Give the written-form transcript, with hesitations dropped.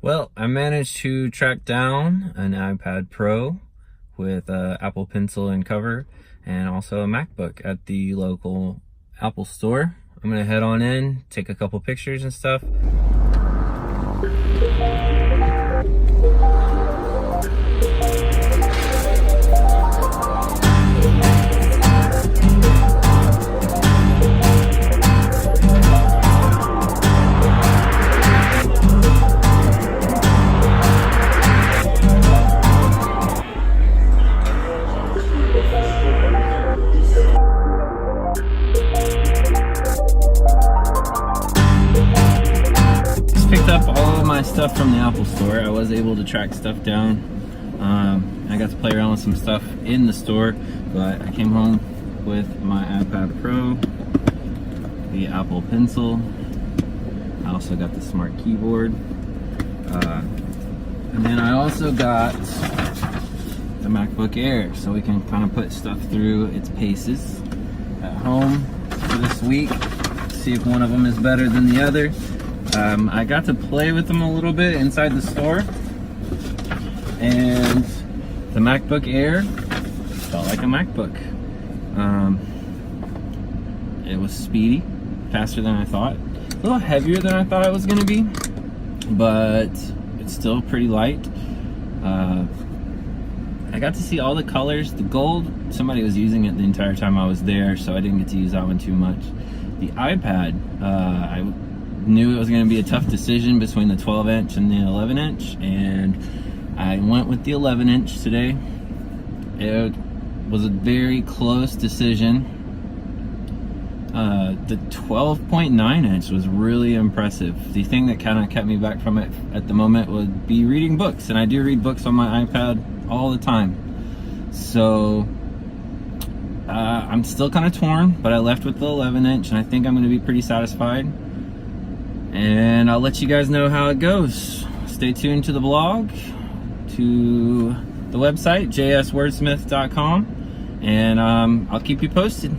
Well, I managed to track down an iPad Pro with Apple Pencil and cover and also a MacBook at the local Apple store. I'm gonna head on in, take a couple pictures and stuff. Picked up all of my stuff from the Apple store. I was able to track stuff down. I got to play around with some stuff in the store, but I came home with my iPad Pro, the Apple Pencil. I also got the smart keyboard. And then I also got the MacBook Air, so we can kind of put stuff through its paces at home for this week. See if one of them is better than the other. I got to play with them a little bit inside the store, and the MacBook Air felt like a MacBook. It was speedy, faster than I thought, a little heavier than I thought it was going to be, but it's still pretty light. I got to see all the colors. The gold, somebody was using it the entire time I was there, so I didn't get to use that one too much. The iPad, I knew it was going to be a tough decision between the 12-inch and the 11-inch, and I went with the 11-inch today. It was a very close decision. The 12.9-inch was really impressive. The thing that kind of kept me back from it at the moment would be reading books, and I do read books on my iPad all the time. So I'm still kind of torn, but I left with the 11-inch, and I think I'm going to be pretty satisfied. And I'll let you guys know how it goes. Stay tuned to the blog, to the website, jswordsmith.com, and I'll keep you posted.